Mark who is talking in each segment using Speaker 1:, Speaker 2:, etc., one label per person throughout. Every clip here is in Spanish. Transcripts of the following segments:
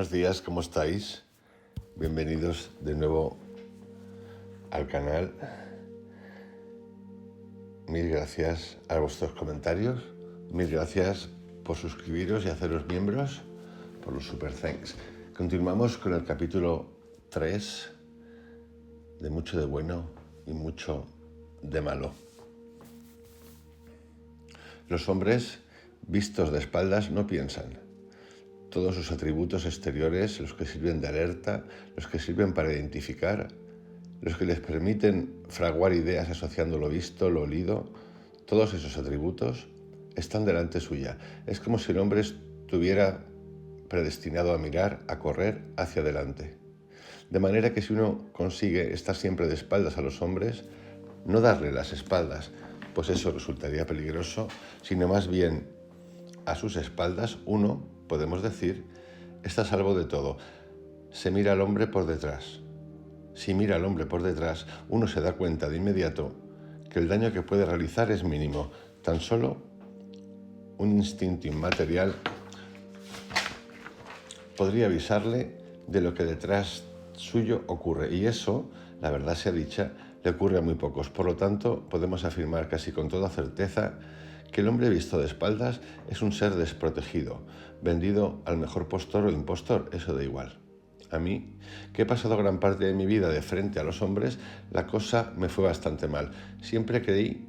Speaker 1: Buenos días, ¿cómo estáis? Bienvenidos de nuevo al canal. Mil gracias a vuestros comentarios. Mil gracias por suscribiros y haceros miembros, por los super thanks. Continuamos con el capítulo 3 de mucho de bueno y mucho de malo. Los hombres vistos de espaldas no piensan. Todos sus atributos exteriores, los que sirven de alerta, los que sirven para identificar, los que les permiten fraguar ideas asociando lo visto, lo olido, todos esos atributos están delante suya. Es como si el hombre estuviera predestinado a mirar, a correr hacia adelante. De manera que si uno consigue estar siempre de espaldas a los hombres, no darle las espaldas, pues eso resultaría peligroso, sino más bien a sus espaldas uno, podemos decir, está a salvo de todo. Se mira al hombre por detrás. Si mira al hombre por detrás, uno se da cuenta de inmediato que el daño que puede realizar es mínimo. Tan solo un instinto inmaterial podría avisarle de lo que detrás suyo ocurre. Y eso, la verdad sea dicha, le ocurre a muy pocos. Por lo tanto, podemos afirmar casi con toda certeza que el hombre visto de espaldas es un ser desprotegido, vendido al mejor postor o impostor, eso da igual. A mí, que he pasado gran parte de mi vida de frente a los hombres, la cosa me fue bastante mal. Siempre creí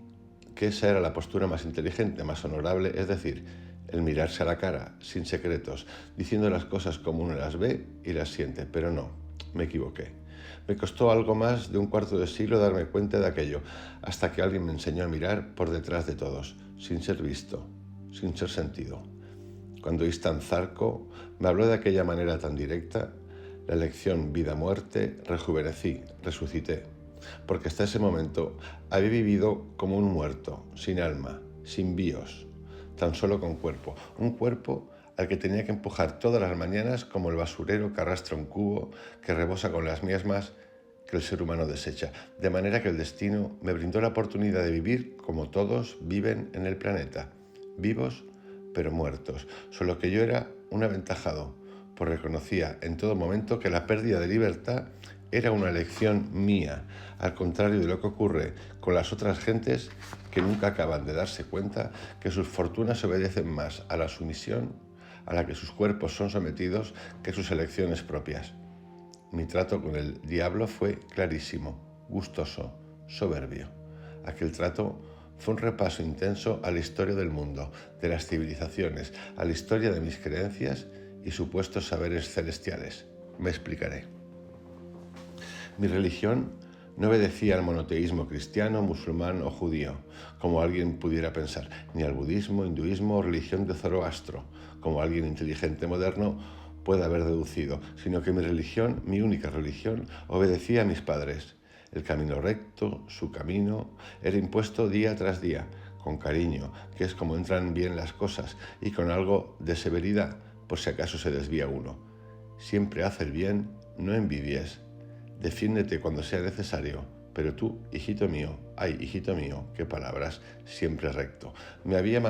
Speaker 1: que esa era la postura más inteligente, más honorable, es decir, el mirarse a la cara, sin secretos, diciendo las cosas como uno las ve y las siente, pero no, me equivoqué. Me costó algo más de un cuarto de siglo darme cuenta de aquello, hasta que alguien me enseñó a mirar por detrás de todos, sin ser visto, sin ser sentido. Cuando István Zarco me habló de aquella manera tan directa, la lección vida-muerte, rejuvenecí, resucité, porque hasta ese momento había vivido como un muerto, sin alma, sin bios, tan solo con cuerpo, un cuerpo al que tenía que empujar todas las mañanas como el basurero que arrastra un cubo que rebosa con las miasmas que el ser humano desecha, de manera que el destino me brindó la oportunidad de vivir como todos viven en el planeta, vivos pero muertos, solo que yo era un aventajado, pues reconocía en todo momento que la pérdida de libertad era una elección mía, al contrario de lo que ocurre con las otras gentes que nunca acaban de darse cuenta que sus fortunas obedecen más a la sumisión a la que sus cuerpos son sometidos que sus elecciones propias. Mi trato con el diablo fue clarísimo, gustoso, soberbio. Aquel trato fue un repaso intenso a la historia del mundo, de las civilizaciones, a la historia de mis creencias y supuestos saberes celestiales. Me explicaré. Mi religión no obedecía al monoteísmo cristiano, musulmán o judío, como alguien pudiera pensar, ni al budismo, hinduismo o religión de Zoroastro, como alguien inteligente moderno puede haber deducido, sino que mi religión, mi única religión, obedecía a mis padres. El camino recto, su camino, era impuesto día tras día, con cariño, que es como entran bien las cosas, y con algo de severidad, por si acaso se desvía uno. Siempre haz el bien, no envidies. Defiéndete cuando sea necesario, pero tú, hijito mío, ay, hijito mío, qué palabras, siempre recto. Me habían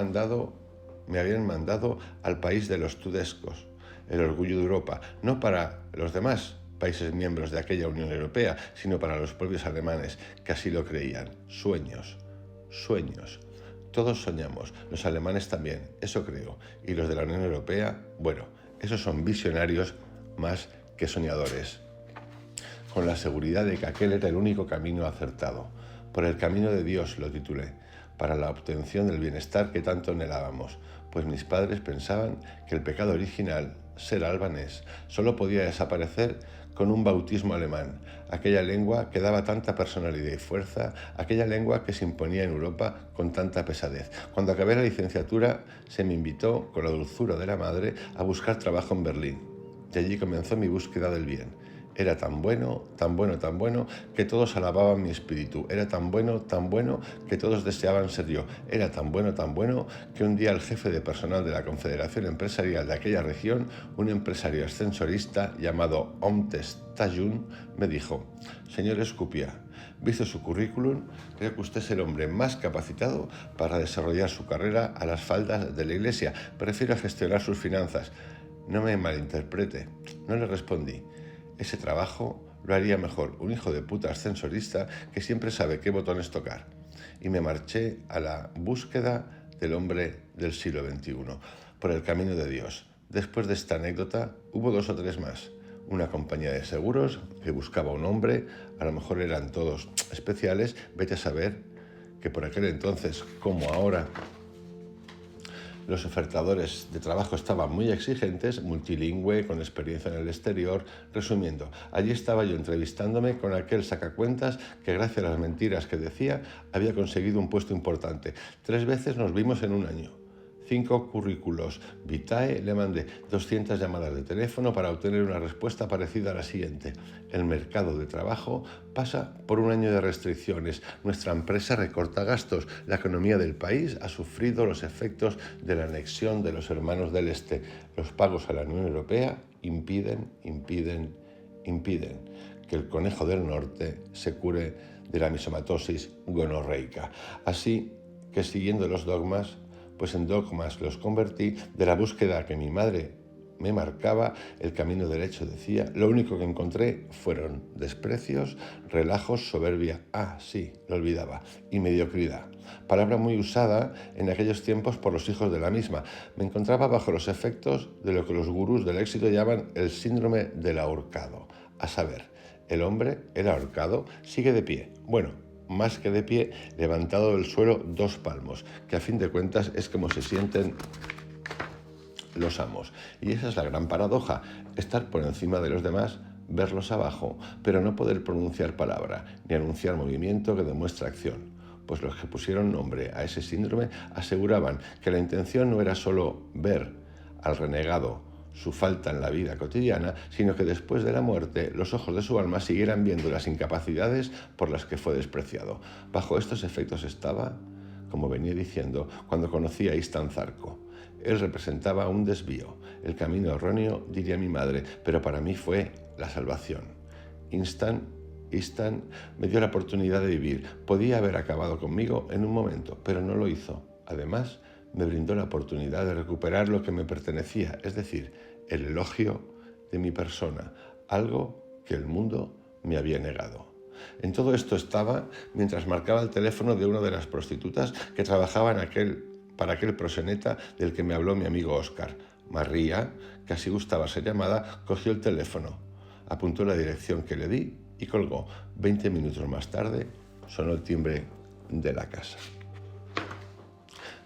Speaker 1: mandado al país de los tudescos, el orgullo de Europa, no para los demás países miembros de aquella Unión Europea, sino para los propios alemanes, que así lo creían. Sueños, sueños. Todos soñamos, los alemanes también, eso creo, y los de la Unión Europea, bueno, esos son visionarios más que soñadores, con la seguridad de que aquel era el único camino acertado. Por el camino de Dios lo titulé, para la obtención del bienestar que tanto anhelábamos, pues mis padres pensaban que el pecado original, ser albanés, solo podía desaparecer con un bautismo alemán, aquella lengua que daba tanta personalidad y fuerza, aquella lengua que se imponía en Europa con tanta pesadez. Cuando acabé la licenciatura, se me invitó, con la dulzura de la madre, a buscar trabajo en Berlín. Y allí comenzó mi búsqueda del bien. Era tan bueno, tan bueno, tan bueno, que todos alababan mi espíritu. Era tan bueno, que todos deseaban ser yo. Era tan bueno, que un día el jefe de personal de la Confederación Empresarial de aquella región, un empresario ascensorista llamado Omtes Tajun, me dijo: «Señor Escupia, visto su currículum, creo que usted es el hombre más capacitado para desarrollar su carrera a las faldas de la Iglesia. Prefiero gestionar sus finanzas. No me malinterprete, no le respondí. Ese trabajo lo haría mejor un hijo de puta ascensorista que siempre sabe qué botones tocar. Y me marché a la búsqueda del hombre del siglo XXI, por el camino de Dios. Después de esta anécdota hubo 2 o 3 más. Una compañía de seguros que buscaba un hombre, a lo mejor eran todos especiales, vete a saber que por aquel entonces, como ahora, los ofertadores de trabajo estaban muy exigentes, multilingüe, con experiencia en el exterior. Resumiendo, allí estaba yo entrevistándome con aquel sacacuentas que gracias a las mentiras que decía había conseguido un puesto importante. 3 veces nos vimos en un año. 5 currículos vitae, le mandé 200 llamadas de teléfono para obtener una respuesta parecida a la siguiente. El mercado de trabajo pasa por un año de restricciones. Nuestra empresa recorta gastos. La economía del país ha sufrido los efectos de la anexión de los hermanos del Este. Los pagos a la Unión Europea impiden que el conejo del norte se cure de la misomatosis gonorreica. Así que siguiendo los dogmas, pues en dogmas los convertí, de la búsqueda que mi madre me marcaba, el camino derecho decía, lo único que encontré fueron desprecios, relajos, soberbia, sí, lo olvidaba, y mediocridad. Palabra muy usada en aquellos tiempos por los hijos de la misma. Me encontraba bajo los efectos de lo que los gurús del éxito llaman el síndrome del ahorcado. A saber, el hombre, el ahorcado, sigue de pie. Bueno, más que de pie, levantado del suelo 2 palmos, que a fin de cuentas es como se sienten los amos. Y esa es la gran paradoja, estar por encima de los demás, verlos abajo, pero no poder pronunciar palabra, ni anunciar movimiento que demuestre acción. Pues los que pusieron nombre a ese síndrome aseguraban que la intención no era solo ver al renegado su falta en la vida cotidiana, sino que después de la muerte los ojos de su alma siguieran viendo las incapacidades por las que fue despreciado. Bajo estos efectos estaba, como venía diciendo, cuando conocí a István Zarco. Él representaba un desvío, el camino erróneo, diría mi madre, pero para mí fue la salvación. István me dio la oportunidad de vivir. Podía haber acabado conmigo en un momento, pero no lo hizo. Además, me brindó la oportunidad de recuperar lo que me pertenecía, es decir, el elogio de mi persona, algo que el mundo me había negado. En todo esto estaba mientras marcaba el teléfono de una de las prostitutas que trabajaba para aquel proxeneta del que me habló mi amigo Óscar. María, que así gustaba ser llamada, cogió el teléfono, apuntó la dirección que le di y colgó. 20 minutos más tarde sonó el timbre de la casa.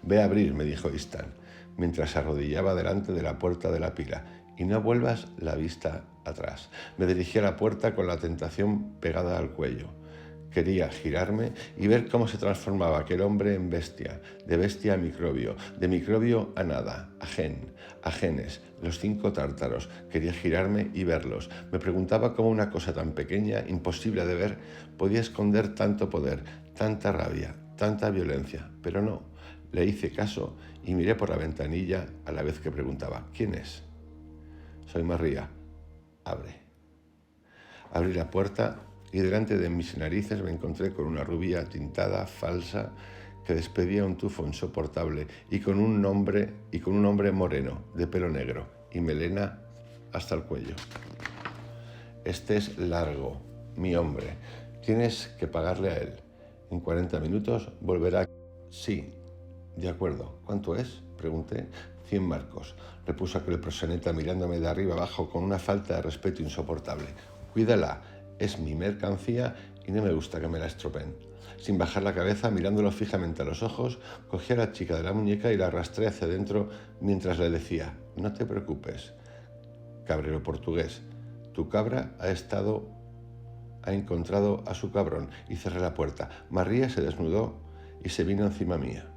Speaker 1: Ve a abrir, me dijo István, mientras se arrodillaba delante de la puerta de la pila, y no vuelvas la vista atrás. Me dirigí a la puerta con la tentación pegada al cuello. Quería girarme y ver cómo se transformaba aquel hombre en bestia, de bestia a microbio, de microbio a nada, a genes, los 5 tártaros. Quería girarme y verlos. Me preguntaba cómo una cosa tan pequeña, imposible de ver, podía esconder tanto poder, tanta rabia, tanta violencia, pero no. Le hice caso y miré por la ventanilla a la vez que preguntaba, ¿quién es? Soy María. Abre. Abrí la puerta y delante de mis narices me encontré con una rubia tintada, falsa, que despedía un tufo insoportable y con un hombre moreno, de pelo negro y melena hasta el cuello. Este es Largo, mi hombre. Tienes que pagarle a él. En 40 minutos volverá. Sí. De acuerdo. ¿Cuánto es? Pregunté. 100 marcos, repuso aquel proxeneta mirándome de arriba abajo con una falta de respeto insoportable. Cuídala, es mi mercancía y no me gusta que me la estropeen. Sin bajar la cabeza, mirándolo fijamente a los ojos, cogí a la chica de la muñeca y la arrastré hacia adentro mientras le decía, no te preocupes, cabrero portugués, tu cabra ha encontrado a su cabrón, y cerré la puerta. María se desnudó y se vino encima mía.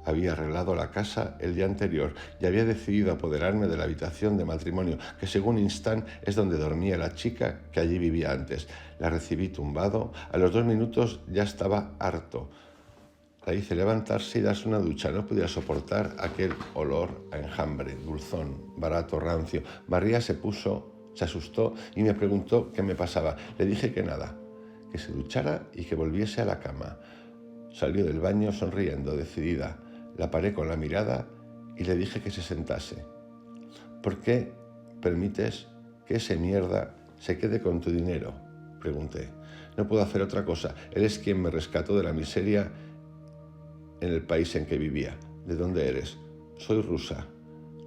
Speaker 1: Había arreglado la casa el día anterior y había decidido apoderarme de la habitación de matrimonio, que según István es donde dormía la chica que allí vivía antes. La recibí tumbado. A los 2 minutos ya estaba harto. La hice levantarse y darse una ducha. No podía soportar aquel olor a enjambre, dulzón, barato, rancio. María se asustó y me preguntó qué me pasaba. Le dije que nada, que se duchara y que volviese a la cama. Salió del baño sonriendo, decidida. La paré con la mirada y le dije que se sentase. ¿Por qué permites que ese mierda se quede con tu dinero?, pregunté. No puedo hacer otra cosa. Él es quien me rescató de la miseria en el país en que vivía. ¿De dónde eres? Soy rusa,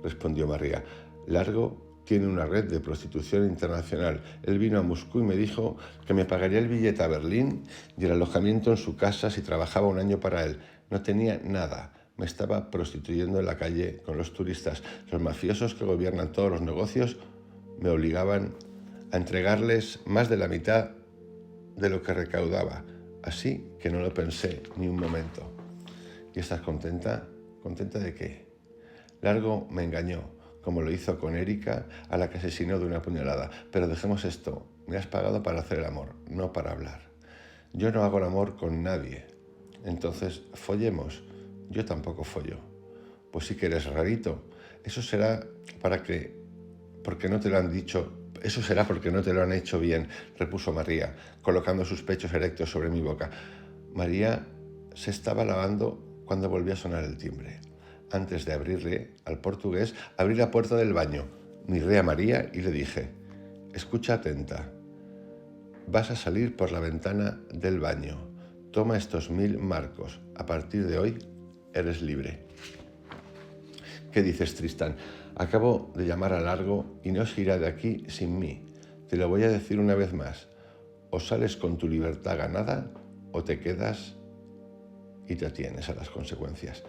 Speaker 1: respondió María. Largo tiene una red de prostitución internacional. Él vino a Moscú y me dijo que me pagaría el billete a Berlín y el alojamiento en su casa si trabajaba un año para él. No tenía nada. Me estaba prostituyendo en la calle con los turistas. Los mafiosos que gobiernan todos los negocios me obligaban a entregarles más de la mitad de lo que recaudaba. Así que no lo pensé ni un momento. ¿Y estás contenta? ¿Contenta de qué? Largo me engañó, como lo hizo con Erika, a la que asesinó de una puñalada. Pero dejemos esto. Me has pagado para hacer el amor, no para hablar. Yo no hago el amor con nadie. Entonces, follemos. Yo tampoco follo. Pues sí que eres rarito. Eso será porque no te lo han dicho. Eso será porque no te lo han hecho bien, repuso María, colocando sus pechos erectos sobre mi boca. María se estaba lavando cuando volvió a sonar el timbre. Antes de abrirle al portugués, abrí la puerta del baño, miré a María y le dije: escucha atenta. Vas a salir por la ventana del baño. Toma estos 1000 marcos. A partir de hoy, eres libre. ¿Qué dices, Tristán? Acabo de llamar a Largo y no se irá de aquí sin mí. Te lo voy a decir una vez más. O sales con tu libertad ganada o te quedas y te atienes a las consecuencias.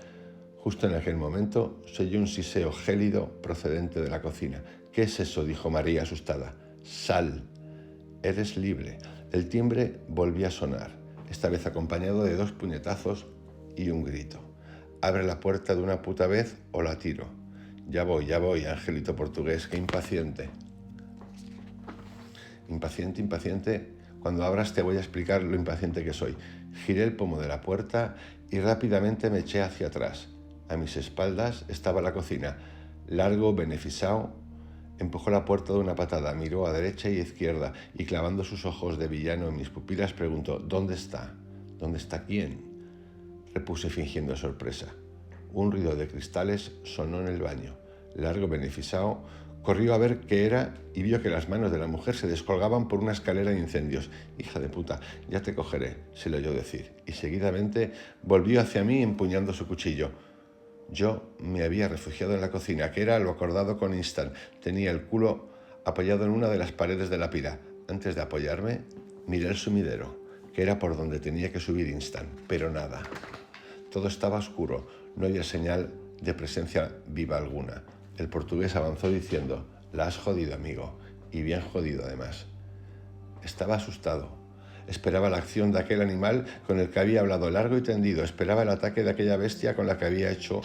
Speaker 1: Justo en aquel momento se oyó un siseo gélido procedente de la cocina. ¿Qué es eso?, dijo María asustada. Sal. Eres libre. El timbre volvió a sonar, esta vez acompañado de 2 puñetazos y un grito. Abre la puerta de una puta vez o la tiro. Ya voy, angelito portugués, qué impaciente. Impaciente. Cuando abras te voy a explicar lo impaciente que soy. Giré el pomo de la puerta y rápidamente me eché hacia atrás. A mis espaldas estaba la cocina. Largo, beneficiado, empujó la puerta de una patada, miró a derecha y a izquierda y clavando sus ojos de villano en mis pupilas preguntó: ¿Dónde está? ¿Dónde está quién?, repuse fingiendo sorpresa. Un ruido de cristales sonó en el baño. Largo, beneficiado, corrió a ver qué era y vio que las manos de la mujer se descolgaban por una escalera de incendios. Hija de puta, ya te cogeré, se le oyó decir. Y seguidamente volvió hacia mí empuñando su cuchillo. Yo me había refugiado en la cocina, que era lo acordado con Instant. Tenía el culo apoyado en una de las paredes de la pila. Antes de apoyarme, miré el sumidero, que era por donde tenía que subir Instant, pero nada. Todo estaba oscuro, no había señal de presencia viva alguna. El portugués avanzó diciendo: la has jodido, amigo, y bien jodido además. Estaba asustado. Esperaba la acción de aquel animal con el que había hablado largo y tendido. Esperaba el ataque de aquella bestia con la que había hecho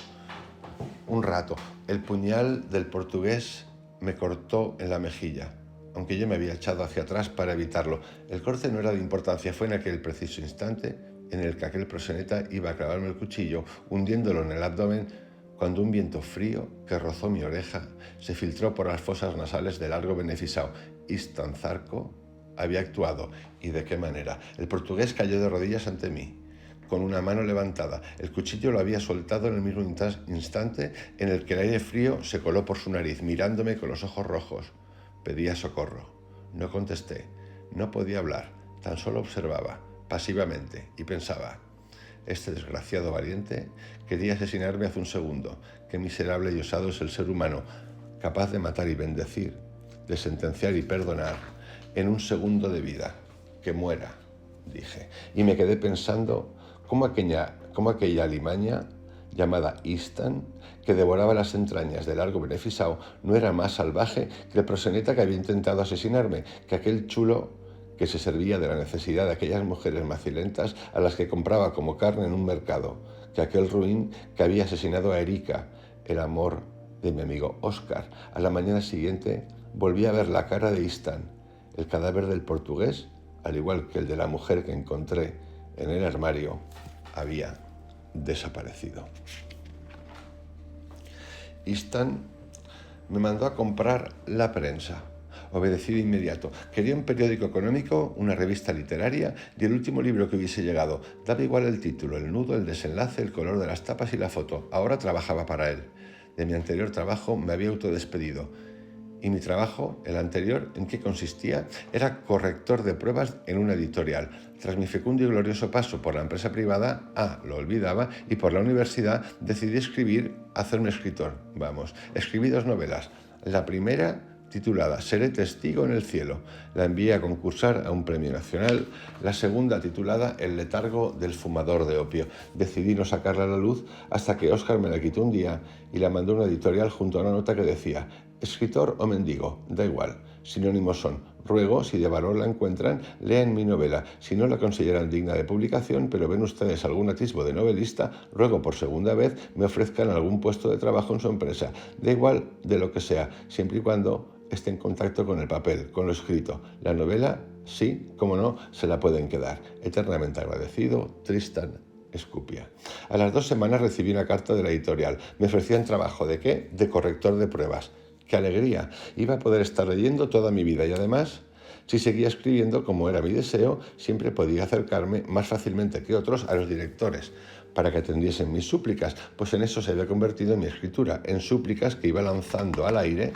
Speaker 1: un rato. El puñal del portugués me cortó en la mejilla, aunque yo me había echado hacia atrás para evitarlo. El corte no era de importancia, fue en aquel preciso instante en el que aquel proxeneta iba a clavarme el cuchillo, hundiéndolo en el abdomen, cuando un viento frío que rozó mi oreja se filtró por las fosas nasales de Largo, beneficiado. István Zarco había actuado, y de qué manera. El portugués cayó de rodillas ante mí, con una mano levantada. El cuchillo lo había soltado en el mismo instante en el que el aire frío se coló por su nariz, mirándome con los ojos rojos. Pedía socorro. No contesté. No podía hablar. Tan solo observaba, pasivamente, y pensaba: este desgraciado valiente quería asesinarme hace un segundo. Qué miserable y osado es el ser humano, capaz de matar y bendecir, de sentenciar y perdonar en un segundo de vida. Que muera, dije, y me quedé pensando cómo aquella alimaña llamada István, que devoraba las entrañas de Largo, beneficiado, no era más salvaje que el proxeneta que había intentado asesinarme, que aquel chulo que se servía de la necesidad de aquellas mujeres macilentas a las que compraba como carne en un mercado, que aquel ruin que había asesinado a Erika, el amor de mi amigo Óscar. A la mañana siguiente volví a ver la cara de István. El cadáver del portugués, al igual que el de la mujer que encontré en el armario, había desaparecido. István me mandó a comprar La Prensa. Obedecí de inmediato. Quería un periódico económico, una revista literaria y el último libro que hubiese llegado. Daba igual el título, el nudo, el desenlace, el color de las tapas y la foto. Ahora trabajaba para él. de mi anterior trabajo me había autodespedido. Y mi trabajo, el anterior, ¿en qué consistía? Era corrector de pruebas en una editorial. Tras mi fecundo y glorioso paso por la empresa privada, lo olvidaba, y por la universidad decidí hacerme escritor. Escribí 2 novelas. La primera, titulada Seré testigo en el cielo, la envié a concursar a un premio nacional. La segunda, titulada El letargo del fumador de opio. Decidí no sacarla a la luz hasta que Óscar me la quitó un día y la mandó a una editorial junto a una nota que decía: escritor o mendigo, da igual, sinónimos son. Ruego, si de valor la encuentran, lean mi novela. Si no la consideran digna de publicación, pero ven ustedes algún atisbo de novelista, ruego por segunda vez me ofrezcan algún puesto de trabajo en su empresa. Da igual de lo que sea, siempre y cuando esté en contacto con el papel, con lo escrito. La novela, sí, como no, se la pueden quedar. Eternamente agradecido, Tristan Escupia. A las 2 semanas recibí una carta de la editorial. Me ofrecían trabajo, ¿de qué? De corrector de pruebas. ¡Qué alegría! Iba a poder estar leyendo toda mi vida y además, si seguía escribiendo como era mi deseo, siempre podía acercarme más fácilmente que otros a los directores para que atendiesen mis súplicas, pues en eso se había convertido mi escritura, en súplicas que iba lanzando al aire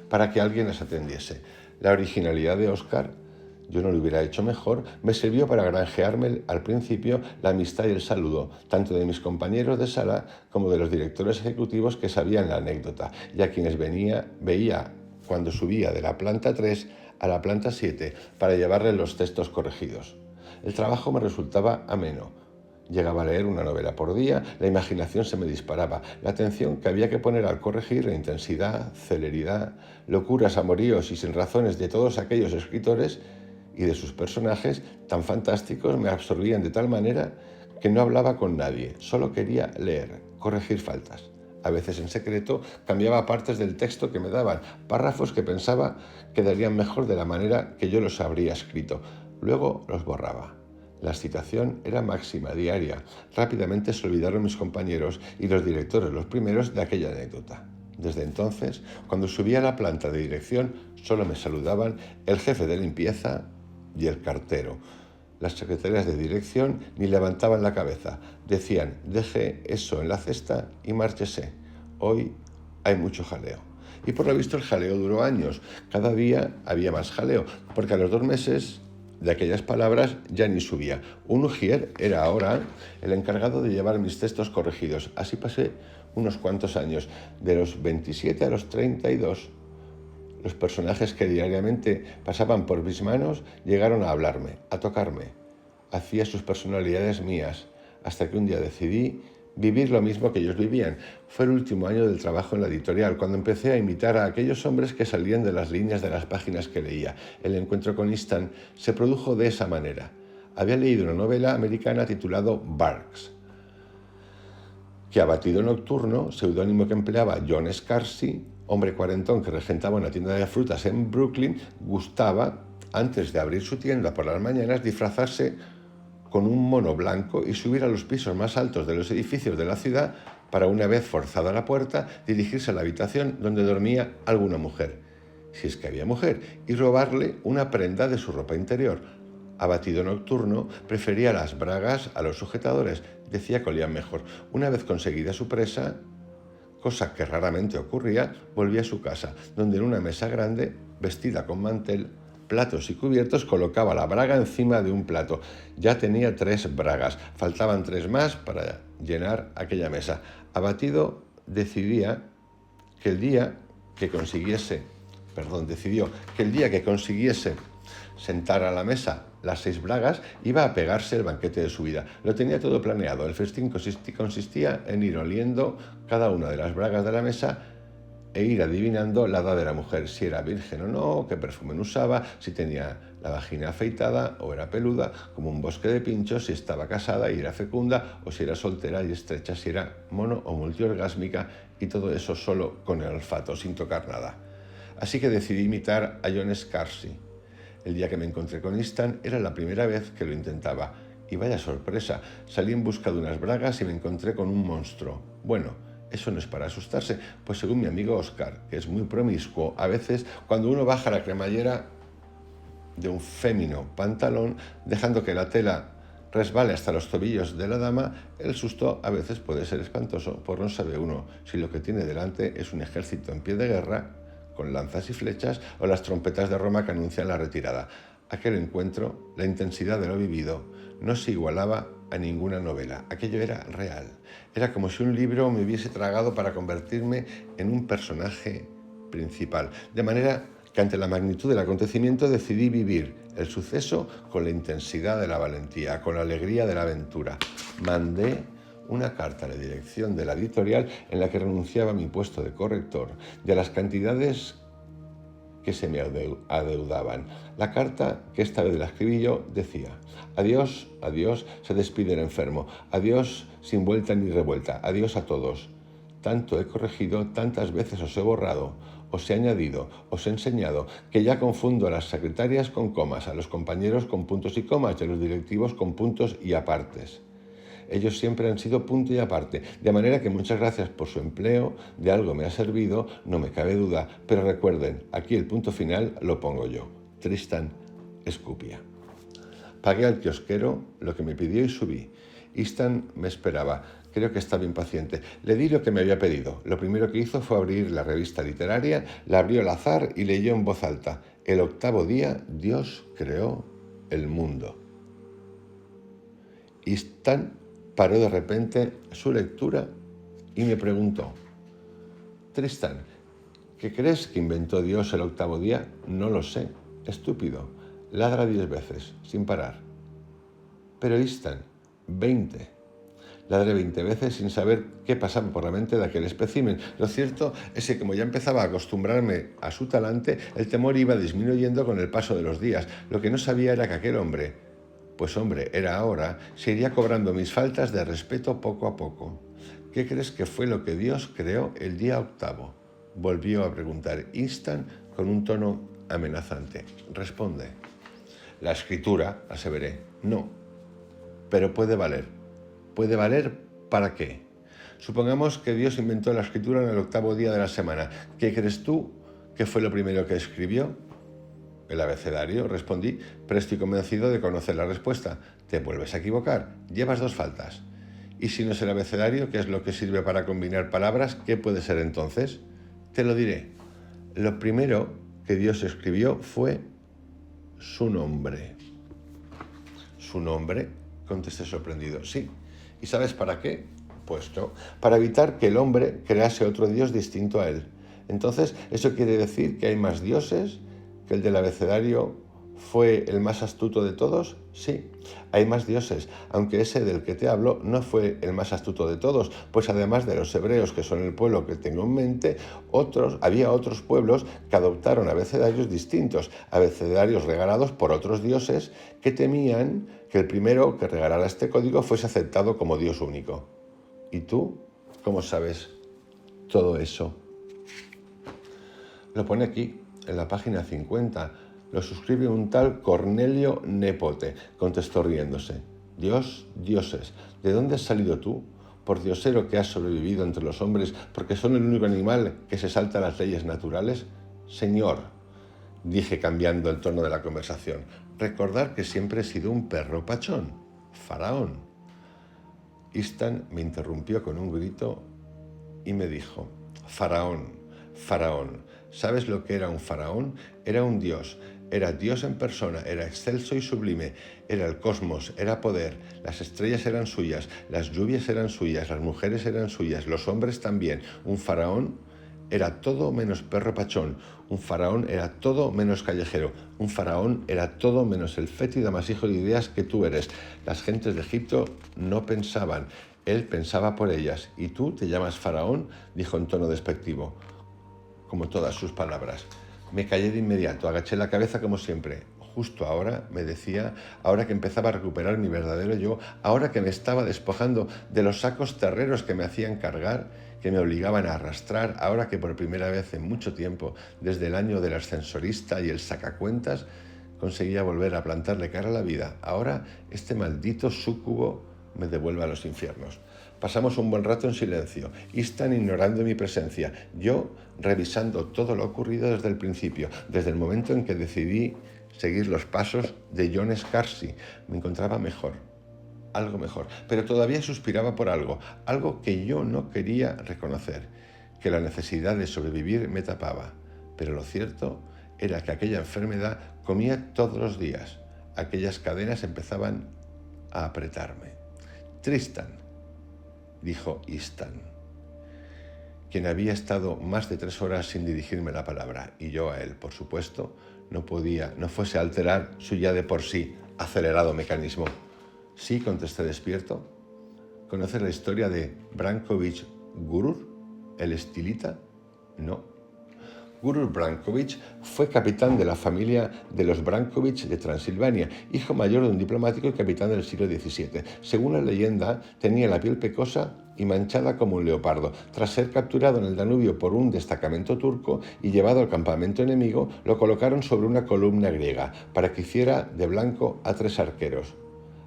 Speaker 1: para que alguien las atendiese. La originalidad de Óscar, yo no lo hubiera hecho mejor, me sirvió para granjearme al principio la amistad y el saludo, tanto de mis compañeros de sala como de los directores ejecutivos que sabían la anécdota, y a quienes veía cuando subía de la planta 3 a la planta 7 para llevarles los textos corregidos. El trabajo me resultaba ameno. Llegaba a leer una novela por día, la imaginación se me disparaba, la atención que había que poner al corregir, la intensidad, celeridad, locuras, amoríos y sinrazones de todos aquellos escritores y de sus personajes tan fantásticos me absorbían de tal manera que no hablaba con nadie, solo quería leer, corregir faltas. A veces en secreto cambiaba partes del texto que me daban, párrafos que pensaba quedarían mejor de la manera que yo los habría escrito. Luego los borraba. La excitación era máxima, diaria. Rápidamente se olvidaron mis compañeros y los directores, los primeros, de aquella anécdota. Desde entonces, cuando subía a la planta de dirección, solo me saludaban el jefe de limpieza y el cartero. Las secretarias de dirección ni levantaban la cabeza. Decían: deje eso en la cesta y márchese. Hoy hay mucho jaleo. Y por lo visto el jaleo duró años. Cada día había más jaleo, porque a los 2 meses de aquellas palabras ya ni subía. Un ujier era ahora el encargado de llevar mis textos corregidos. Así pasé unos cuantos años, de los 27 a los 32. Los personajes que diariamente pasaban por mis manos llegaron a hablarme, a tocarme. Hacía sus personalidades mías, hasta que un día decidí vivir lo mismo que ellos vivían. Fue el último año del trabajo en la editorial, cuando empecé a imitar a aquellos hombres que salían de las líneas de las páginas que leía. El encuentro con Easton se produjo de esa manera. Había leído una novela americana titulada Barks, que Abatido Nocturno, seudónimo que empleaba John Scarsy, hombre cuarentón que regentaba una tienda de frutas en Brooklyn, gustaba, antes de abrir su tienda por las mañanas, disfrazarse con un mono blanco y subir a los pisos más altos de los edificios de la ciudad para, una vez forzada la puerta, dirigirse a la habitación donde dormía alguna mujer, si es que había mujer, y robarle una prenda de su ropa interior. Abatido Nocturno prefería las bragas a los sujetadores, decía que olían mejor. Una vez conseguida su presa, cosa que raramente ocurría, volvía a su casa, donde en una mesa grande, vestida con mantel, platos y cubiertos, colocaba la braga encima de un plato. Ya tenía 3 bragas, faltaban 3 más para llenar aquella mesa. Abatido decidió que el día que consiguiese sentar a la mesa las 6 bragas, iba a pegarse el banquete de su vida. Lo tenía todo planeado. El festín consistía en ir oliendo cada una de las bragas de la mesa e ir adivinando la edad de la mujer, si era virgen o no, qué perfume usaba, si tenía la vagina afeitada o era peluda, como un bosque de pinchos, si estaba casada y era fecunda, o si era soltera y estrecha, si era mono o multiorgásmica, y todo eso solo con el olfato, sin tocar nada. Así que decidí imitar a John Scarsy. El día que me encontré con Easton era la primera vez que lo intentaba. Y vaya sorpresa, salí en busca de unas bragas y me encontré con un monstruo. Bueno, eso no es para asustarse, pues según mi amigo Óscar, que es muy promiscuo, a veces cuando uno baja la cremallera de un fémino pantalón, dejando que la tela resbale hasta los tobillos de la dama, el susto a veces puede ser espantoso, pues no sabe uno si lo que tiene delante es un ejército en pie de guerra, con lanzas y flechas, o las trompetas de Roma que anuncian la retirada. Aquel encuentro, la intensidad de lo vivido, no se igualaba a ninguna novela. Aquello era real. Era como si un libro me hubiese tragado para convertirme en un personaje principal. De manera que ante la magnitud del acontecimiento decidí vivir el suceso con la intensidad de la valentía, con la alegría de la aventura. Mandé una carta a la dirección de la editorial en la que renunciaba a mi puesto de corrector de las cantidades que se me adeudaban. La carta, que esta vez la escribí yo, decía: adiós, adiós, se despide el enfermo, adiós sin vuelta ni revuelta, adiós a todos. Tanto he corregido, tantas veces os he borrado, os he añadido, os he enseñado, que ya confundo a las secretarias con comas, a los compañeros con puntos y comas y a los directivos con puntos y apartes. Ellos siempre han sido punto y aparte, de manera que muchas gracias por su empleo, de algo me ha servido, no me cabe duda, pero recuerden, aquí el punto final lo pongo yo, Tristan Escupia. Pagué al kiosquero lo que me pidió y subí. Istan me esperaba, creo que estaba impaciente. Le di lo que me había pedido. Lo primero que hizo fue abrir la revista literaria, la abrió al azar y leyó en voz alta: el 8º día Dios creó el mundo. Istan paró de repente su lectura y me preguntó: Tristan, ¿qué crees que inventó Dios el 8º día? No lo sé, estúpido. Ladra 10 veces, sin parar. Pero Istan, 20. Ladré 20 veces sin saber qué pasaba por la mente de aquel espécimen. Lo cierto es que como ya empezaba a acostumbrarme a su talante, el temor iba disminuyendo con el paso de los días. Lo que no sabía era que aquel hombre, pues hombre era ahora, se iría cobrando mis faltas de respeto poco a poco. ¿Qué crees que fue lo que Dios creó el día 8º? Volvió a preguntar Istan con un tono amenazante. Responde. La escritura, aseveré. No, pero puede valer. ¿Puede valer para qué? Supongamos que Dios inventó la escritura en el 8º día de la semana. ¿Qué crees tú que fue lo primero que escribió? El abecedario, respondí, pero estoy convencido de conocer la respuesta. Te vuelves a equivocar, llevas 2 faltas. Y si no es el abecedario, ¿qué es lo que sirve para combinar palabras? ¿Qué puede ser entonces? Te lo diré. Lo primero que Dios escribió fue su nombre. ¿Su nombre? Contesté sorprendido. Sí. ¿Y sabes para qué? Pues no, para evitar que el hombre crease otro Dios distinto a él. Entonces, ¿eso quiere decir que hay más dioses? ¿Que el del abecedario fue el más astuto de todos? Sí, hay más dioses, aunque ese del que te hablo no fue el más astuto de todos, pues además de los hebreos, que son el pueblo que tengo en mente, había otros pueblos que adoptaron abecedarios distintos, abecedarios regalados por otros dioses que temían que el primero que regalara este código fuese aceptado como Dios único. ¿Y tú cómo sabes todo eso? Lo pone aquí, en la página 50. Lo suscribe un tal Cornelio Nepote, contestó riéndose. Dios, dioses, ¿de dónde has salido tú? Por diosero que has sobrevivido entre los hombres, porque son el único animal que se salta las leyes naturales. Señor, dije cambiando el tono de la conversación, recordar que siempre he sido un perro pachón, faraón. Istan me interrumpió con un grito y me dijo: Faraón, faraón, ¿sabes lo que era un faraón? Era un dios, era Dios en persona, era excelso y sublime, era el cosmos, era poder, las estrellas eran suyas, las lluvias eran suyas, las mujeres eran suyas, los hombres también. Un faraón era todo menos perro pachón, un faraón era todo menos callejero, un faraón era todo menos el fétido amasijo de ideas que tú eres. Las gentes de Egipto no pensaban, él pensaba por ellas. ¿Y tú te llamas faraón?, dijo en tono despectivo, como todas sus palabras. Me callé de inmediato, agaché la cabeza como siempre. Justo ahora, me decía, ahora que empezaba a recuperar mi verdadero yo, ahora que me estaba despojando de los sacos terreros que me hacían cargar, que me obligaban a arrastrar, ahora que por primera vez en mucho tiempo, desde el año del ascensorista y el sacacuentas, conseguía volver a plantarle cara a la vida. Ahora este maldito súcubo me devuelve a los infiernos. Pasamos un buen rato en silencio, Istan ignorando mi presencia, yo revisando todo lo ocurrido desde el principio, desde el momento en que decidí seguir los pasos de John Scarsi. Me encontraba mejor, algo mejor, pero todavía suspiraba por algo, algo que yo no quería reconocer, que la necesidad de sobrevivir me tapaba. Pero lo cierto era que aquella enfermedad comía todos los días. Aquellas cadenas empezaban a apretarme. Tristan, dijo Istan, quien había estado más de 3 horas sin dirigirme la palabra, y yo a él, por supuesto, no fuese a alterar su ya de por sí acelerado mecanismo. Sí, contesté despierto. ¿Conoces la historia de Branković Gurur, el estilita? No. Gurur Branković fue capitán de la familia de los Branković de Transilvania, hijo mayor de un diplomático y capitán del siglo XVII. Según la leyenda, tenía la piel pecosa y manchada como un leopardo. Tras ser capturado en el Danubio por un destacamento turco y llevado al campamento enemigo, lo colocaron sobre una columna griega para que hiciera de blanco a 3 arqueros.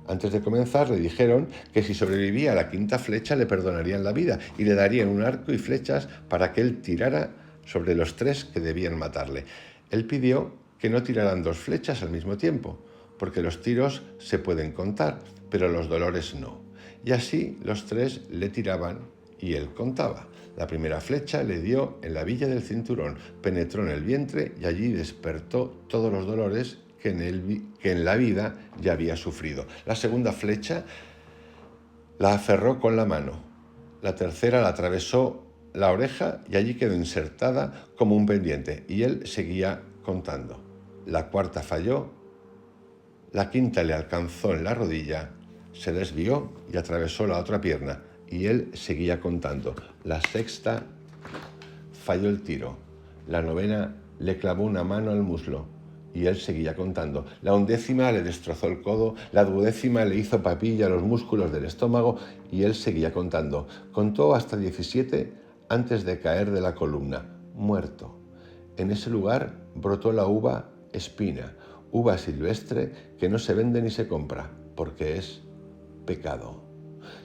Speaker 1: Antes de comenzar le dijeron que si sobrevivía a la 5ª flecha le perdonarían la vida y le darían un arco y flechas para que él tirara sobre los 3 que debían matarle. Él pidió que no tiraran 2 flechas al mismo tiempo, porque los tiros se pueden contar, pero los dolores no. Y así los 3 le tiraban y él contaba. La primera flecha le dio en la villa del cinturón, penetró en el vientre y allí despertó todos los dolores que en la vida ya había sufrido. La segunda flecha la aferró con la mano. La tercera la atravesó la oreja y allí quedó insertada como un pendiente, y él seguía contando. La 4ª falló, la 5ª le alcanzó en la rodilla, se desvió y atravesó la otra pierna, y él seguía contando. La 6ª falló el tiro, la 9ª le clavó una mano al muslo, y él seguía contando. La 11ª le destrozó el codo, la 12ª le hizo papilla a los músculos del estómago, y él seguía contando. Contó hasta 17 antes de caer de la columna, muerto. En ese lugar brotó la uva espina, uva silvestre que no se vende ni se compra, porque es pecado.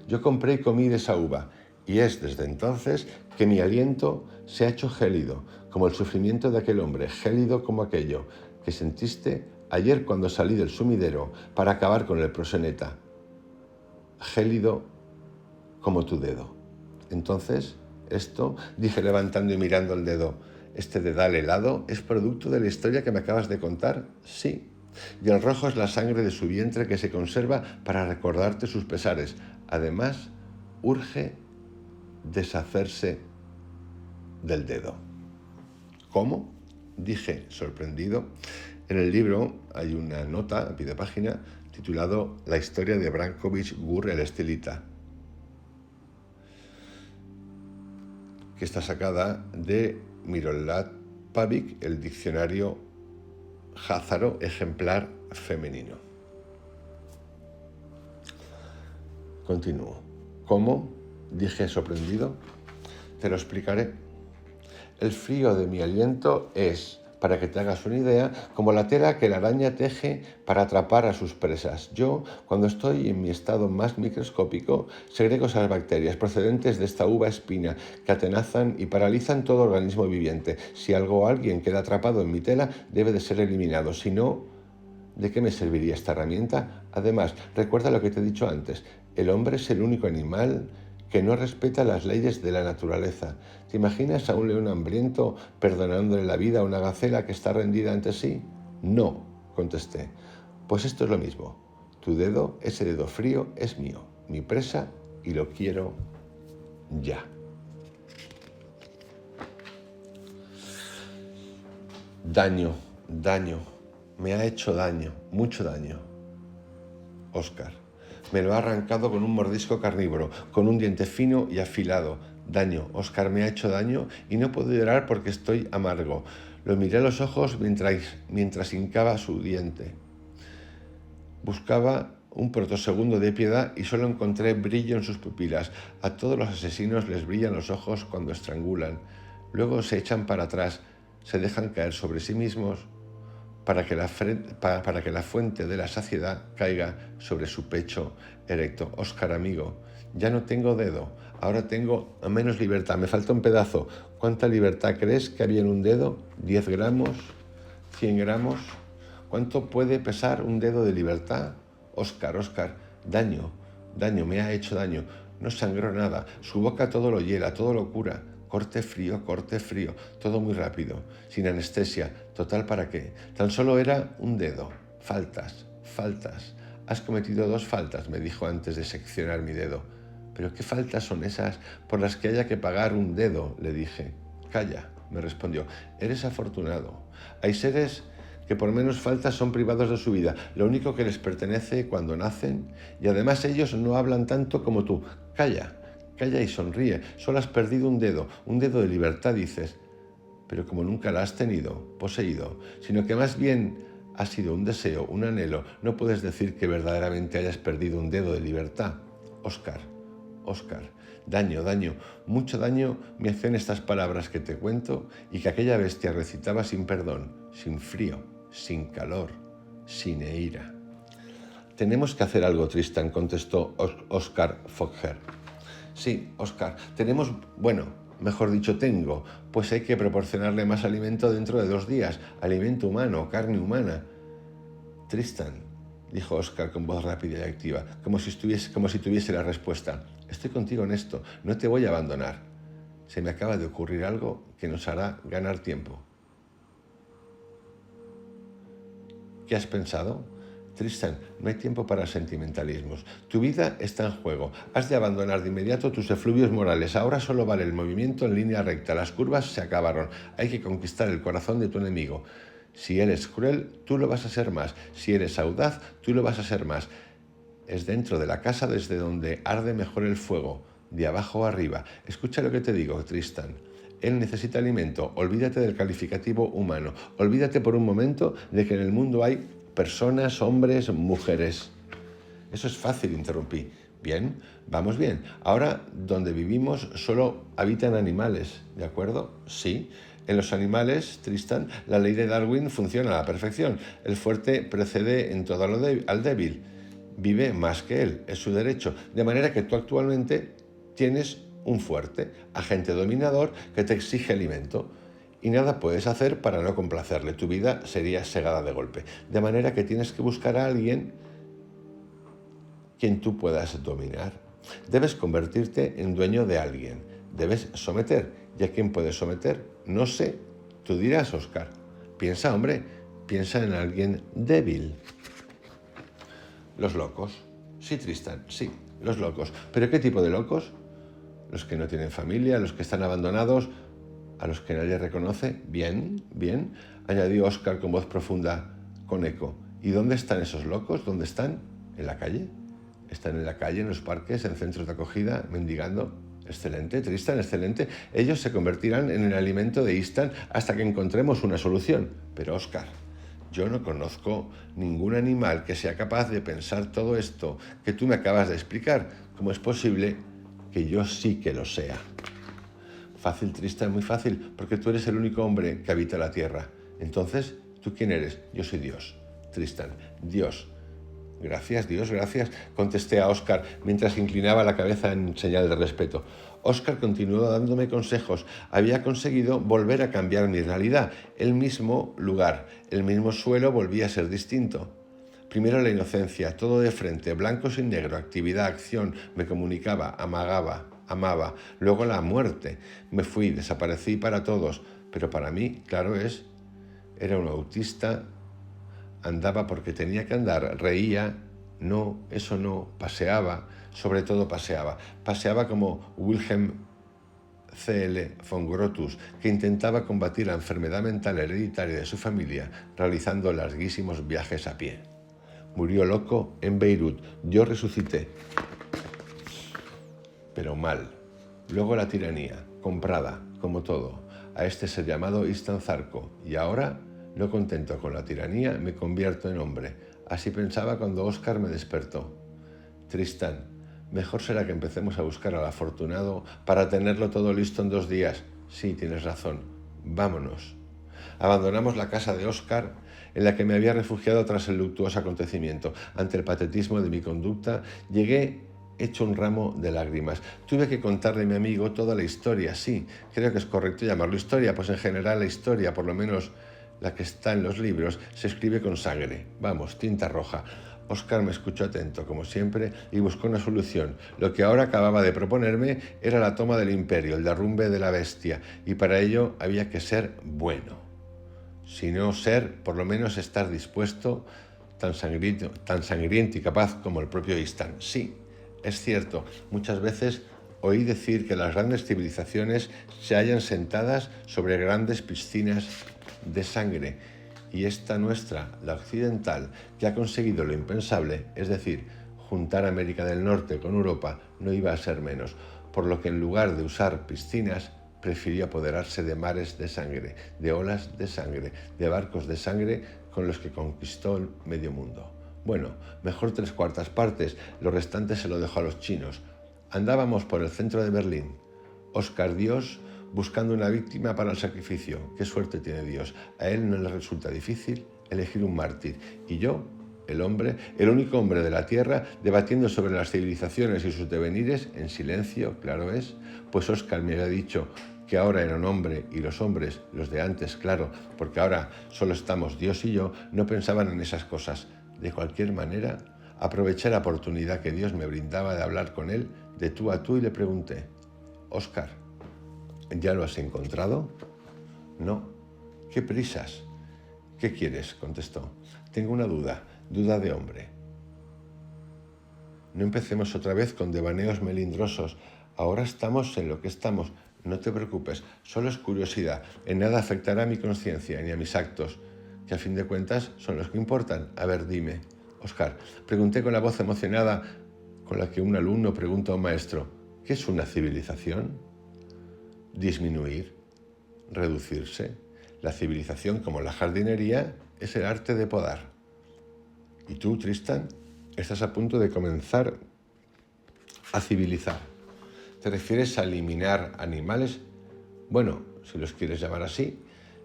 Speaker 1: Yo compré y comí de esa uva, y es desde entonces que mi aliento se ha hecho gélido, como el sufrimiento de aquel hombre, gélido como aquello que sentiste ayer cuando salí del sumidero para acabar con el proseneta, gélido como tu dedo. Entonces, esto, dije levantando y mirando el dedo, ¿este dedal helado es producto de la historia que me acabas de contar? Sí. Y el rojo es la sangre de su vientre que se conserva para recordarte sus pesares. Además, urge deshacerse del dedo. ¿Cómo? Dije, sorprendido. En el libro hay una nota a pie de página titulado La historia de Branković Gurur el estilita, que está sacada de Mirolad Pavic, el diccionario Házaro ejemplar femenino. Continúo. ¿Cómo? Dije sorprendido. Te lo explicaré. El frío de mi aliento es, para que te hagas una idea, como la tela que la araña teje para atrapar a sus presas. Yo, cuando estoy en mi estado más microscópico, segrego esas bacterias procedentes de esta uva espina que atenazan y paralizan todo organismo viviente. Si algo o alguien queda atrapado en mi tela, debe de ser eliminado. Si no, ¿de qué me serviría esta herramienta? Además, recuerda lo que te he dicho antes. El hombre es el único animal que no respeta las leyes de la naturaleza. ¿Te imaginas a un león hambriento perdonándole la vida a una gacela que está rendida ante sí? No, contesté. Pues esto es lo mismo. Tu dedo, ese dedo frío, es mío, mi presa, y lo quiero ya. Daño, me ha hecho daño, mucho daño. Óscar. Me lo ha arrancado con un mordisco carnívoro, con un diente fino y afilado. Daño, Óscar me ha hecho daño y no puedo llorar porque estoy amargo. Lo miré a los ojos mientras hincaba su diente. Buscaba un protosegundo de piedad y solo encontré brillo en sus pupilas. A todos los asesinos les brillan los ojos cuando estrangulan. Luego se echan para atrás, se dejan caer sobre sí mismos para que la fuente de la saciedad caiga sobre su pecho erecto. Óscar, amigo, ya no tengo dedo, ahora tengo menos libertad, me falta un pedazo. ¿Cuánta libertad crees que había en un dedo? ¿10 gramos? ¿100 gramos? ¿Cuánto puede pesar un dedo de libertad? Óscar, daño, Daño, me ha hecho daño. No sangró nada. Su boca todo lo hiela, todo lo cura. Corte frío, todo muy rápido, sin anestesia. Total, ¿para qué? Tan solo era un dedo. Faltas. Has cometido 2 faltas, me dijo antes de seccionar mi dedo. ¿Pero qué faltas son esas por las que haya que pagar un dedo?, le dije. Calla, me respondió. Eres afortunado. Hay seres que por menos faltas son privados de su vida, lo único que les pertenece cuando nacen, y además ellos no hablan tanto como tú. Calla y sonríe. Solo has perdido un dedo de libertad, dices. Pero como nunca la has tenido, poseído, sino que más bien ha sido un deseo, un anhelo, no puedes decir que verdaderamente hayas perdido un dedo de libertad. Óscar, daño, mucho daño me hacen estas palabras que te cuento y que aquella bestia recitaba sin perdón, sin frío, sin calor, sin ira. Tenemos que hacer algo, Tristan, contestó Óscar Fogher. Sí, Óscar, tengo, pues hay que proporcionarle más alimento dentro de 2 días, alimento humano, carne humana. Tristan, dijo Óscar con voz rápida y activa, como si tuviese la respuesta. Estoy contigo en esto, no te voy a abandonar. Se me acaba de ocurrir algo que nos hará ganar tiempo. ¿Qué has pensado? Tristan, no hay tiempo para sentimentalismos. Tu vida está en juego. Has de abandonar de inmediato tus efluvios morales. Ahora solo vale el movimiento en línea recta. Las curvas se acabaron. Hay que conquistar el corazón de tu enemigo. Si él es cruel, tú lo vas a ser más. Si eres audaz, tú lo vas a ser más. Es dentro de la casa desde donde arde mejor el fuego, de abajo a arriba. Escucha lo que te digo, Tristan. Él necesita alimento. Olvídate del calificativo humano. Olvídate por un momento de que en el mundo hay personas, hombres, mujeres. Eso es fácil, interrumpí. Bien, vamos bien. Ahora, donde vivimos solo habitan animales, ¿de acuerdo? Sí. En los animales, Tristan, la ley de Darwin funciona a la perfección. El fuerte precede en todo al débil. Vive más que él, es su derecho. De manera que tú actualmente tienes un fuerte, agente dominador que te exige alimento. Y nada puedes hacer para no complacerle. Tu vida sería segada de golpe. De manera que tienes que buscar a alguien quien tú puedas dominar. Debes convertirte en dueño de alguien. Debes someter. ¿Y a quién puedes someter? No sé. Tú dirás, Óscar. Piensa, hombre. Piensa en alguien débil. Los locos. Sí, Tristan, sí, los locos. ¿Pero qué tipo de locos? Los que no tienen familia, los que están abandonados, a los que nadie reconoce. Bien, añadió Óscar con voz profunda, con eco. ¿Y dónde están esos locos? ¿Dónde están? ¿En la calle? Están en la calle, en los parques, en centros de acogida, mendigando. Excelente, Tristan, excelente. Ellos se convertirán en el alimento de Istan hasta que encontremos una solución. Pero, Óscar, yo no conozco ningún animal que sea capaz de pensar todo esto que tú me acabas de explicar. ¿Cómo es posible que yo sí que lo sea? Fácil, Tristan, muy fácil, porque tú eres el único hombre que habita la tierra. Entonces, ¿tú quién eres? Yo soy Dios. Tristan, Dios. Gracias, Dios, gracias, contesté a Óscar mientras inclinaba la cabeza en señal de respeto. Óscar continuó dándome consejos. Había conseguido volver a cambiar mi realidad. El mismo lugar, el mismo suelo volvía a ser distinto. Primero la inocencia, todo de frente, blanco sin negro, actividad, acción, me comunicaba, amaba. Luego la muerte. Me fui, desaparecí para todos, pero para mí, claro es, era un autista. Andaba porque tenía que andar, reía, no, eso no, paseaba, sobre todo paseaba. Paseaba como Wilhelm C.L. von Grotius, que intentaba combatir la enfermedad mental hereditaria de su familia realizando larguísimos viajes a pie. Murió loco en Beirut, yo resucité, pero mal. Luego la tiranía, comprada, como todo, a este ser llamado István Zarco, y ahora, no contento con la tiranía, me convierto en hombre. Así pensaba cuando Óscar me despertó. Tristán, mejor será que empecemos a buscar al afortunado para tenerlo todo listo en 2 días. Sí, tienes razón. Vámonos. Abandonamos la casa de Óscar, en la que me había refugiado tras el luctuoso acontecimiento. Ante el patetismo de mi conducta, llegué hecho un ramo de lágrimas. Tuve que contarle a mi amigo toda la historia. Sí, creo que es correcto llamarlo historia, pues en general la historia, por lo menos la que está en los libros, se escribe con sangre. Vamos, tinta roja. Oscar me escuchó atento, como siempre, y buscó una solución. Lo que ahora acababa de proponerme era la toma del imperio, el derrumbe de la bestia, y para ello había que ser bueno. Si no ser, por lo menos estar dispuesto, tan sangriento y capaz como el propio Istan. Sí, es cierto, muchas veces oí decir que las grandes civilizaciones se hallan sentadas sobre grandes piscinas de sangre, y esta nuestra, la occidental, que ha conseguido lo impensable, es decir, juntar América del Norte con Europa, no iba a ser menos, por lo que en lugar de usar piscinas, prefirió apoderarse de mares de sangre, de olas de sangre, de barcos de sangre con los que conquistó el medio mundo. Bueno, mejor 3/4 partes, lo restante se lo dejó a los chinos. Andábamos por el centro de Berlín. Oscar Dios buscando una víctima para el sacrificio. Qué suerte tiene Dios. A él no le resulta difícil elegir un mártir. Y yo, el hombre, el único hombre de la tierra, debatiendo sobre las civilizaciones y sus devenires, en silencio, claro es, pues Oscar me había dicho que ahora era un hombre y los hombres, los de antes, claro, porque ahora solo estamos Dios y yo, no pensaban en esas cosas. De cualquier manera, aproveché la oportunidad que Dios me brindaba de hablar con él de tú a tú y le pregunté: Oscar, ¿ya lo has encontrado? No. ¿Qué prisas? ¿Qué quieres? Contestó. Tengo una duda de hombre. No empecemos otra vez con devaneos melindrosos. Ahora estamos en lo que estamos. No te preocupes, solo es curiosidad. En nada afectará a mi conciencia ni a mis actos, que a fin de cuentas son los que importan. A ver, dime. Oscar, pregunté con la voz emocionada con la que un alumno pregunta a un maestro: ¿qué es una civilización? Disminuir, reducirse. La civilización, como la jardinería, es el arte de podar. Y tú, Tristan, estás a punto de comenzar a civilizar. ¿Te refieres a eliminar animales? Bueno, si los quieres llamar así.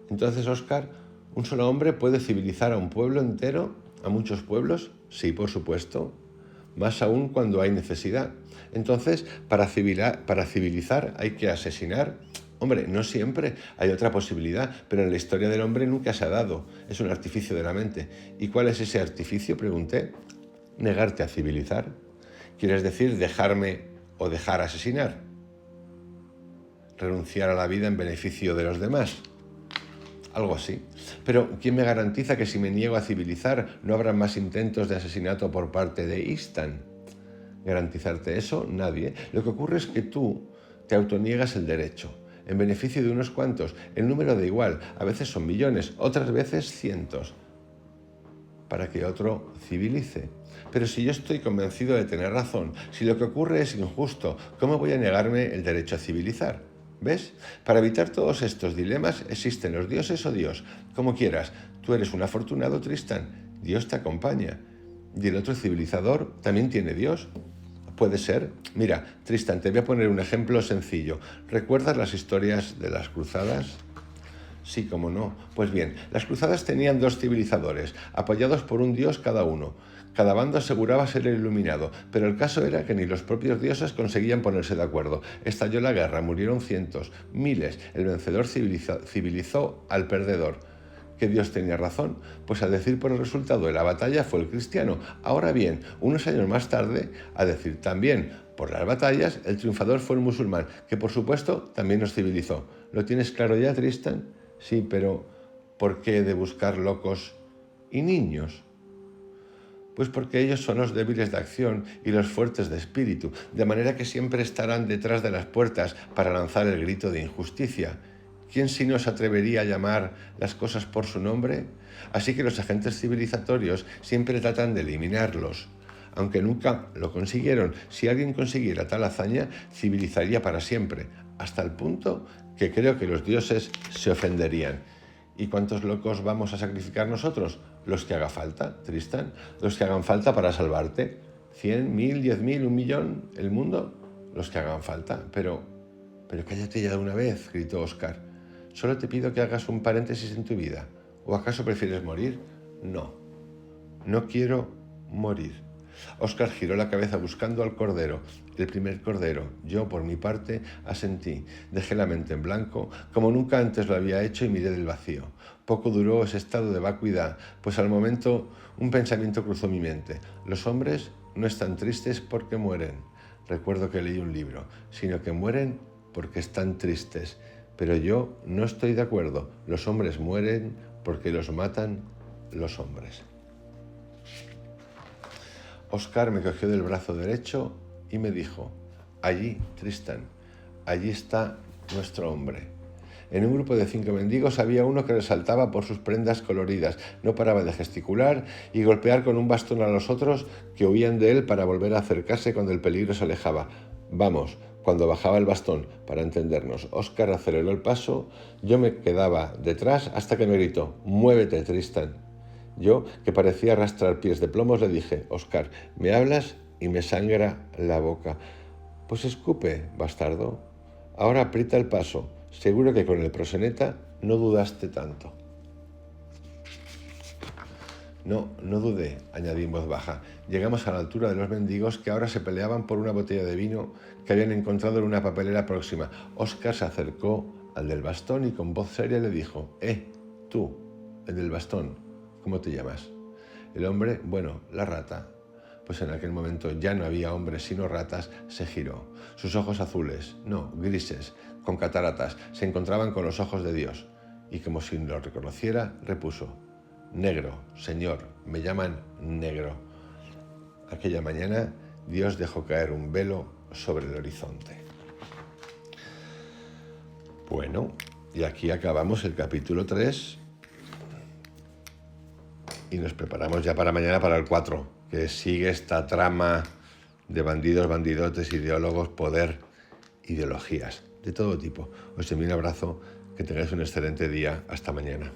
Speaker 1: Entonces, Oscar, ¿un solo hombre puede civilizar a un pueblo entero? ¿A muchos pueblos? Sí, por supuesto. Más aún cuando hay necesidad. Entonces, para civilizar hay que asesinar. Hombre, no siempre, hay otra posibilidad, pero en la historia del hombre nunca se ha dado. Es un artificio de la mente. ¿Y cuál es ese artificio?, pregunté. Negarte a civilizar. ¿Quieres decir dejarme o dejar asesinar? Renunciar a la vida en beneficio de los demás. Algo así. Pero ¿quién me garantiza que si me niego a civilizar no habrá más intentos de asesinato por parte de Istan? ¿Garantizarte eso? Nadie. Lo que ocurre es que tú te autoniegas el derecho, en beneficio de unos cuantos. El número da igual, a veces son millones, otras veces cientos, para que otro civilice. Pero si yo estoy convencido de tener razón, si lo que ocurre es injusto, ¿cómo voy a negarme el derecho a civilizar? ¿Ves? Para evitar todos estos dilemas existen los dioses o Dios, como quieras. Tú eres un afortunado, Tristan. Dios te acompaña. Y el otro civilizador también tiene Dios. Puede ser. Mira, Tristan, te voy a poner un ejemplo sencillo. ¿Recuerdas las historias de las cruzadas? Sí, cómo no. Pues bien, las cruzadas tenían 2 civilizadores, apoyados por un dios cada uno. Cada bando aseguraba ser el iluminado, pero el caso era que ni los propios dioses conseguían ponerse de acuerdo. Estalló la guerra, murieron cientos, miles. El vencedor civilizó al perdedor. ¿Qué Dios tenía razón? Pues a decir por el resultado de la batalla fue el cristiano. Ahora bien, unos años más tarde, a decir también por las batallas, el triunfador fue el musulmán, que por supuesto también nos civilizó. ¿Lo tienes claro ya, Tristan? Sí, pero ¿por qué he de buscar locos y niños? Pues porque ellos son los débiles de acción y los fuertes de espíritu, de manera que siempre estarán detrás de las puertas para lanzar el grito de injusticia. ¿Quién si no se atrevería a llamar las cosas por su nombre? Así que los agentes civilizatorios siempre tratan de eliminarlos. Aunque nunca lo consiguieron, si alguien consiguiera tal hazaña, civilizaría para siempre, hasta el punto que creo que los dioses se ofenderían. ¿Y cuántos locos vamos a sacrificar nosotros? Los que haga falta, Tristan, los que hagan falta para salvarte. 100, 1000, 10.000, 1.000.000, el mundo, los que hagan falta. Pero cállate ya de una vez, gritó Oscar. Solo te pido que hagas un paréntesis en tu vida. ¿O acaso prefieres morir? No, no quiero morir. Óscar giró la cabeza buscando al cordero, el primer cordero. Yo, por mi parte, asentí. Dejé la mente en blanco, como nunca antes lo había hecho, y miré del vacío. Poco duró ese estado de vacuidad, pues al momento un pensamiento cruzó mi mente. Los hombres no están tristes porque mueren. Recuerdo que leí un libro, sino que mueren porque están tristes. Pero yo no estoy de acuerdo. Los hombres mueren porque los matan los hombres. Óscar me cogió del brazo derecho y me dijo: allí, Tristán, allí está nuestro hombre. En un grupo de 5 mendigos había uno que resaltaba por sus prendas coloridas, no paraba de gesticular y golpear con un bastón a los otros que huían de él para volver a acercarse cuando el peligro se alejaba. Vamos, cuando bajaba el bastón, para entendernos. Óscar aceleró el paso, yo me quedaba detrás hasta que me gritó: muévete, Tristán. Yo, que parecía arrastrar pies de plomos, le dije: Óscar, me hablas y me sangra la boca. Pues escupe, bastardo. Ahora aprieta el paso. Seguro que con el proseneta no dudaste tanto. No dudé, añadí en voz baja. Llegamos a la altura de los mendigos que ahora se peleaban por una botella de vino que habían encontrado en una papelera próxima. Óscar se acercó al del bastón y con voz seria le dijo: tú, el del bastón, ¿cómo te llamas? El hombre, bueno, la rata. Pues en aquel momento ya no había hombres sino ratas, se giró. Sus ojos azules, no, grises, con cataratas, se encontraban con los ojos de Dios. Y como si lo reconociera, repuso: negro, señor, me llaman negro. Aquella mañana Dios dejó caer un velo sobre el horizonte. Bueno, y aquí acabamos el capítulo 3 y nos preparamos ya para mañana para el 4, que sigue esta trama de bandidos, bandidotes, ideólogos, poder, ideologías de todo tipo. Os envío un abrazo, que tengáis un excelente día. Hasta mañana.